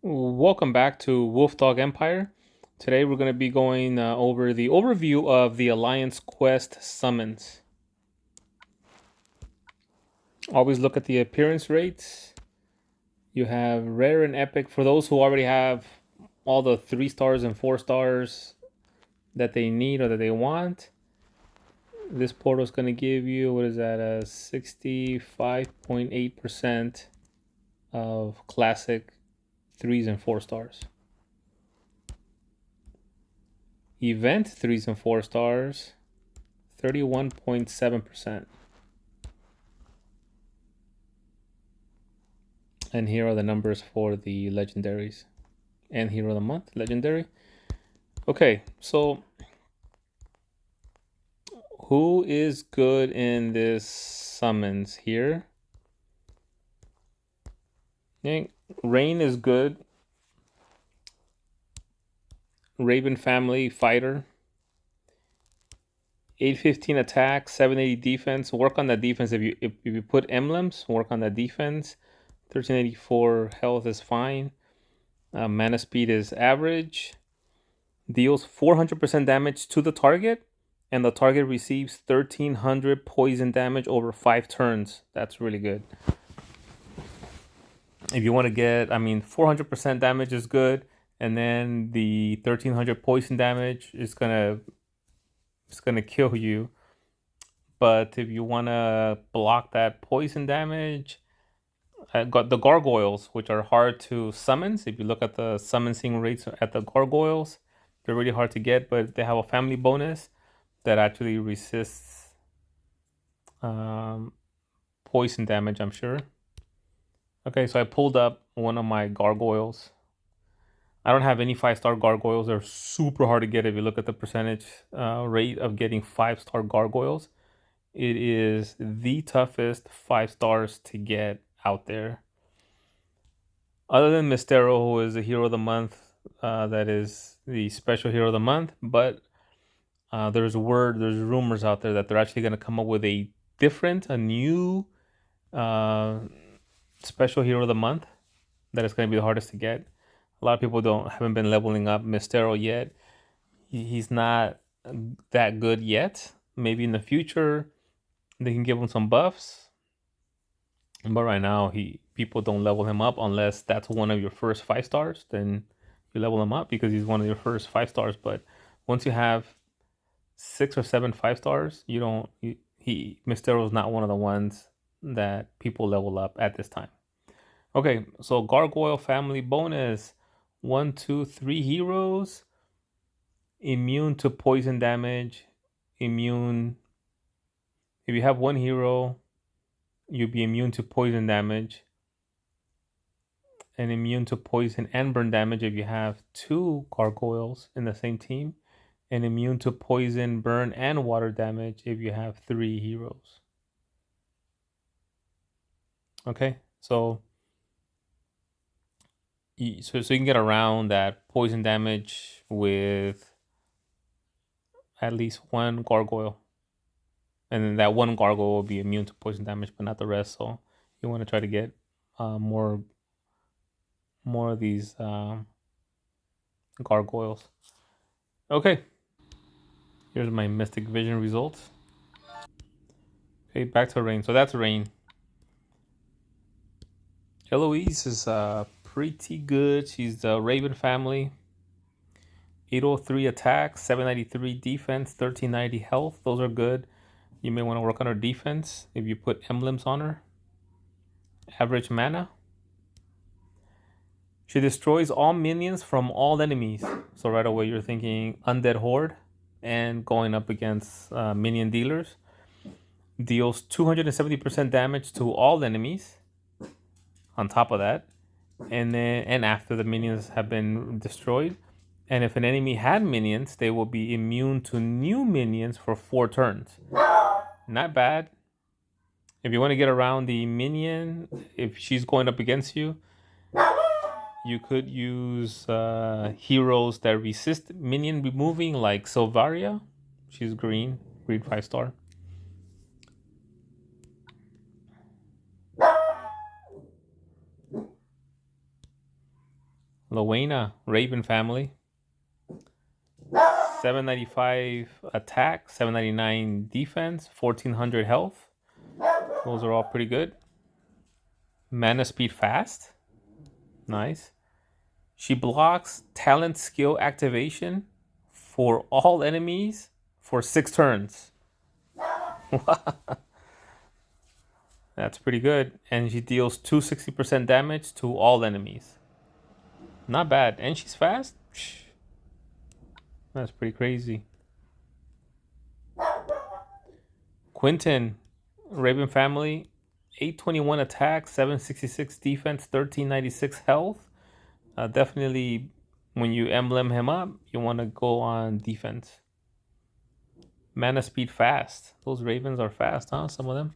Welcome back to Wolf Dog Empire. Today we're going to be going over the overview of the Alliance Quest summons. Always look at the appearance rates. You have rare and epic for those who already have all the 3 stars and 4 stars that they need or that they want. This portal is going to give you, what is that, a 65.8% of classic 3s and 4 stars. Event 3s and 4 stars, 31.7%. And here are the numbers for the legendaries and hero of the month, legendary. Okay, so who is good in this summons here? Rain is good. Raven family fighter. 815 attack, 780 defense. Work on that defense. If you put emblems, work on that defense. 1384 health is fine. Mana speed is average. Deals 400% damage to the target, and the target receives 1300 poison damage over 5 turns. That's really good. If you want to get, 400% damage is good, and then the 1300 poison damage is gonna kill you. But if you want to block that poison damage, I got the gargoyles, which are hard to summon. If you look at the summoning rates at the gargoyles, they're really hard to get, but they have a family bonus that actually resists poison damage, I'm sure. Okay, so I pulled up one of my gargoyles. I don't have any 5-star gargoyles. They're super hard to get if you look at the percentage rate of getting 5-star gargoyles. It is the toughest 5 stars to get out there. Other than Mistero, who is the hero of the month, that is the special hero of the month, but there's rumors out there that they're actually going to come up with a new special hero of the month that is going to be the hardest to get. A lot of people haven't been leveling up Mistero yet. He's not that good yet. Maybe in the future they can give him some buffs, but right now people don't level him up unless that's one of your first 5 stars. Then you level him up because he's one of your first 5 stars. But once you have 6 or 7 5 stars, you don't. Mistero is not one of the ones that people level up at this time. Okay, so Gargoyle family bonus: 1, 2, 3 heroes immune to poison damage. Immune. If you have one hero, you'll be immune to poison damage, and immune to poison and burn damage if you have 2 gargoyles in the same team, and immune to poison, burn, and water damage if you have 3 heroes. Okay, so you can get around that poison damage with at least 1 gargoyle, and then that 1 gargoyle will be immune to poison damage, but not the rest. So you want to try to get more of these gargoyles. Okay, here's my Mystic Vision results. Okay, back to Rain. So that's Rain. Eloise is pretty good. She's the Raven family. 803 attack, 793 defense, 1390 health. Those are good. You may want to work on her defense if you put emblems on her. Average mana. She destroys all minions from all enemies. So right away you're thinking Undead Horde and going up against minion dealers. Deals 270% damage to all enemies. On top of that, and after the minions have been destroyed, and if an enemy had minions, they will be immune to new minions for 4 turns. Not bad. If you want to get around the minion, if she's going up against you, you could use heroes that resist minion removing, like Sylvaria. She's green 5-star. Rowena, Raven family. 795 attack, 799 defense, 1400 health. Those are all pretty good. Mana speed fast. Nice. She blocks talent skill activation for all enemies for 6 turns. That's pretty good. And she deals 260% damage to all enemies. Not bad. And she's fast? That's pretty crazy. Quentin, Raven family, 821 attack, 766 defense, 1396 health. Definitely, when you emblem him up, you want to go on defense. Mana speed fast. Those Ravens are fast, huh? Some of them.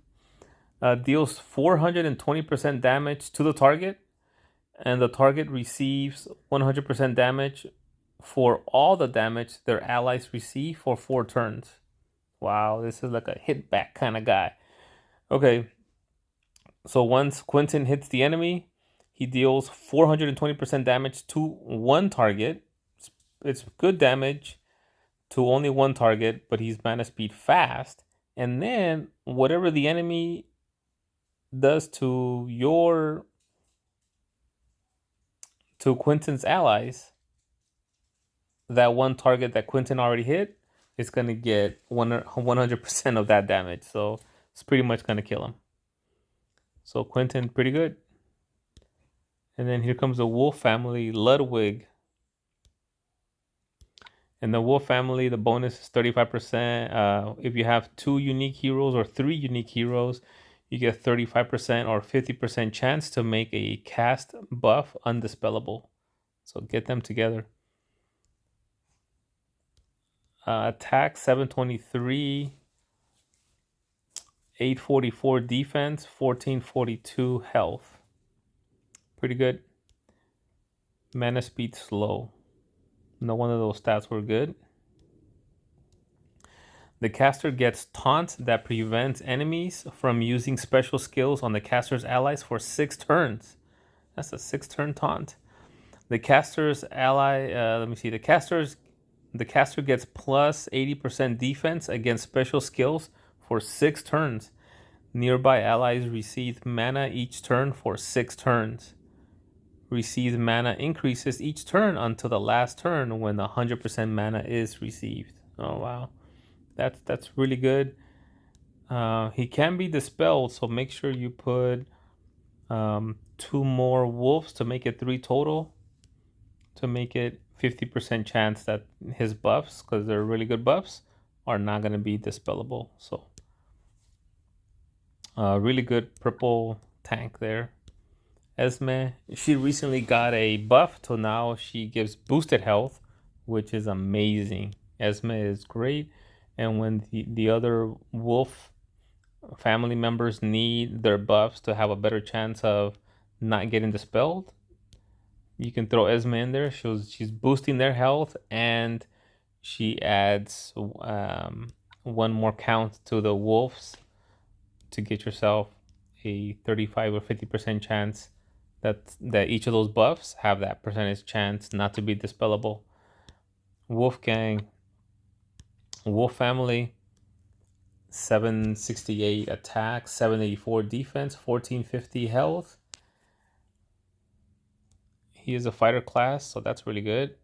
Deals 420% damage to the target, and the target receives 100% damage for all the damage their allies receive for 4 turns. Wow, this is like a hit back kind of guy. Okay, so once Quentin hits the enemy, he deals 420% damage to one target. It's good damage to only one target, but he's mana speed fast. And then whatever the enemy does to Quentin's allies, that one target that Quentin already hit is going to get 100% of that damage. So it's pretty much going to kill him. So Quentin, pretty good. And then here comes the Wolf family, Ludwig. In the Wolf family, the bonus is 35%. If you have 2 unique heroes or 3 unique heroes, you get 35% or 50% chance to make a cast buff undispellable. So get them together. Attack 723, 844 defense, 1442 health. Pretty good. Mana speed slow. No one of those stats were good. The caster gets taunt that prevents enemies from using special skills on the caster's allies for 6 turns. That's a 6-turn taunt. The caster's ally, the caster gets plus 80% defense against special skills for 6 turns. Nearby allies receive mana each turn for 6 turns. Receives mana increases each turn until the last turn when 100% mana is received. Oh wow, that's really good. He can be dispelled, so make sure you put 2 more wolves to make it 3 total, to make it 50% chance that his buffs, because they're really good buffs, are not going to be dispellable. So really good purple tank there. Esme, she recently got a buff, so now she gives boosted health, which is amazing. Esme is great, and when the other wolf family members need their buffs to have a better chance of not getting dispelled, you can throw Esme in there. She's boosting their health, and she adds 1 more count to the wolves to get yourself a 35 or 50% chance that each of those buffs have that percentage chance not to be dispellable. Wolfgang, Wolf family, 768 attack, 784 defense, 1450 health. He is a fighter class, so that's really good.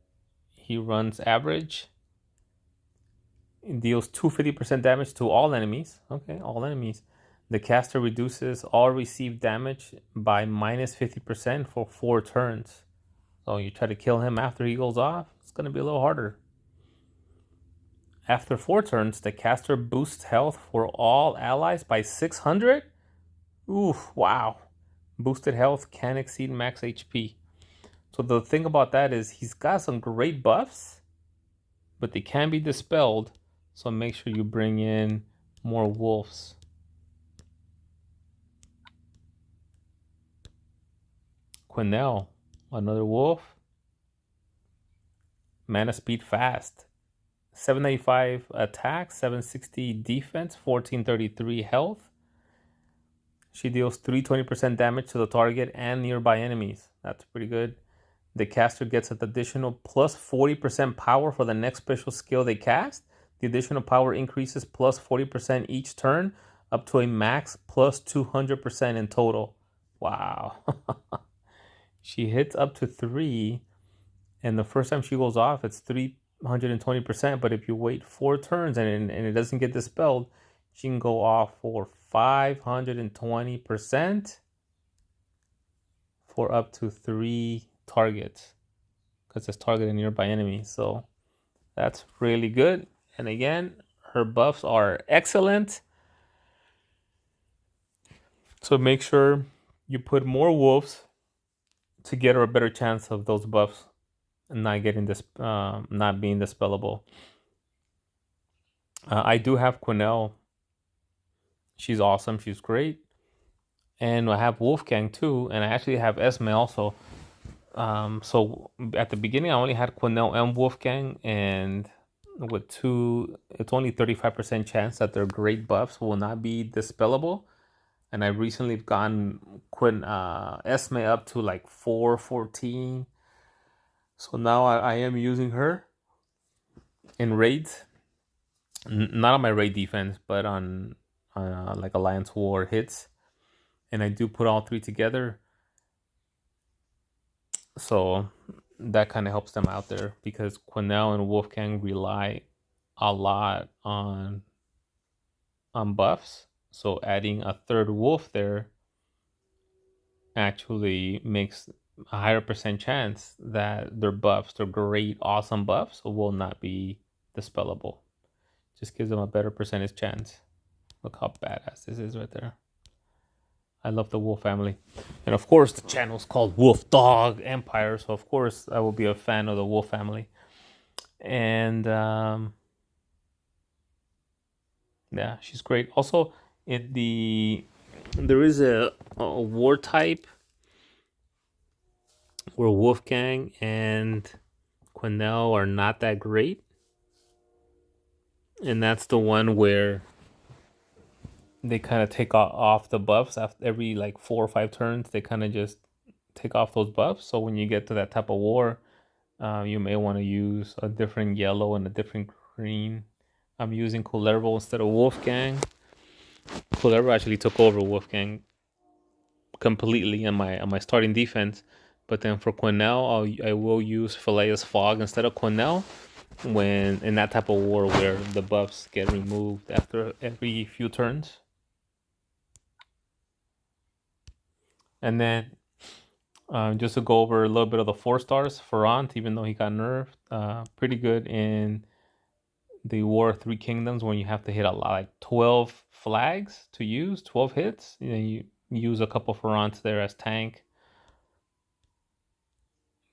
He runs average. He deals 250% damage to all enemies. Okay, all enemies. The caster reduces all received damage by minus 50% for 4 turns. So you try to kill him after he goes off, it's going to be a little harder. After 4 turns, the caster boosts health for all allies by 600. Oof, wow. Boosted health can exceed max HP. So the thing about that is he's got some great buffs, but they can be dispelled. So make sure you bring in more wolves. Quinnell, another wolf. Mana speed fast. 795 attack, 760 defense, 1433 health. She deals 320% damage to the target and nearby enemies. That's pretty good. the caster gets an additional plus 40% power for the next special skill they cast. The additional power increases plus 40% each turn, up to a max plus 200% in total. Wow. She hits up to 3, and the first time she goes off, it's 320%. But if you wait 4 turns and it doesn't get dispelled, she can go off for 520% for up to 3 targets, because it's targeting nearby enemies. So that's really good. And again, her buffs are excellent. So make sure you put more wolves to get her a better chance of those buffs not getting this, not being dispellable. I do have Quinnell. She's awesome. She's great. And I have Wolfgang too, and I actually have Esme also. So at the beginning, I only had Quinnell and Wolfgang, and with 2, it's only 35% chance that their great buffs will not be dispellable. And I recently gotten Esme up to like 414. So now I am using her in raids, not on my raid defense, but on like Alliance War hits. And I do put all 3 together, so that kind of helps them out there, because Quinnell and Wolfgang rely a lot on buffs. So adding a third wolf there actually makes a higher percent chance that their buffs, their great awesome buffs, will not be dispellable. Just gives them a better percentage chance. Look how badass this is right there. I love the wolf family. And of course, the channel is called Wolf Dog Empire, so of course I will be a fan of the wolf family. And yeah, she's great. Also, there is a war type where Wolfgang and Quinnell are not that great, and that's the one where they kind of take off the buffs after every like 4 or 5 turns. They kind of just take off those buffs. So when you get to that type of war, you may want to use a different yellow and a different green. I'm using Kullervo instead of Wolfgang. Kullervo actually took over Wolfgang completely on my starting defense. But then for Quinnell, I will use Phileas Fogg instead of Quinnell when in that type of war where the buffs get removed after every few turns. And then just to go over a little bit of the 4 stars, Ferrant, even though he got nerfed, pretty good in the War of 3 Kingdoms when you have to hit a lot, like 12 flags to use, 12 hits. You use a couple Ferrants there as tank.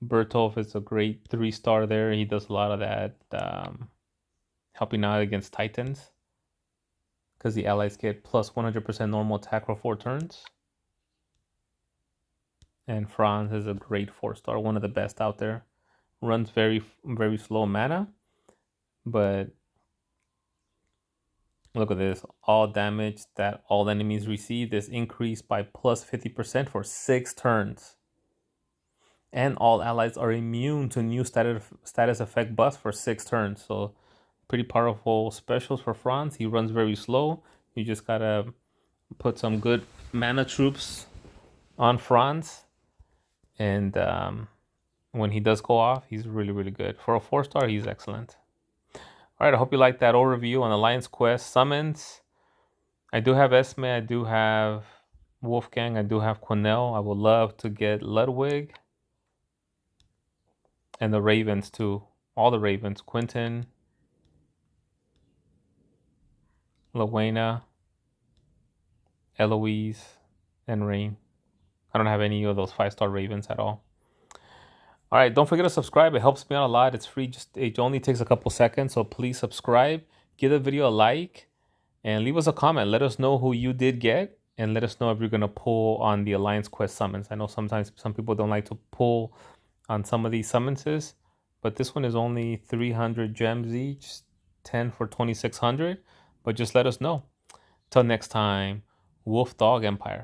Bertolf is a great 3-star there. He does a lot of that, helping out against Titans, because the allies get plus 100% normal attack for 4 turns. And Franz is a great 4-star, one of the best out there. Runs very, very slow mana, but look at this. All damage that all enemies receive is increased by plus 50% for 6 turns. And all allies are immune to new status effect buffs for 6 turns. So pretty powerful specials for Franz. He runs very slow. You just gotta put some good mana troops on Franz. And when he does go off, he's really, really good. For a 4-star, he's excellent. All right, I hope you liked that overview on Alliance Quest summons. I do have Esme, I do have Wolfgang, I do have Quinnell. I would love to get Ludwig. And the Ravens too. All the Ravens. Quentin, Lowena, Eloise, and Rain. I don't have any of those 5-star Ravens at all. All right, don't forget to subscribe. It helps me out a lot. It's free. It only takes a couple seconds, so please subscribe. Give the video a like, and leave us a comment. Let us know who you did get, and let us know if you're going to pull on the Alliance Quest summons. I know sometimes some people don't like to pull on some of these summonses, but this one is only 300 gems each, 10 for 2,600. But just let us know. Till next time, Wolf Dog Empire.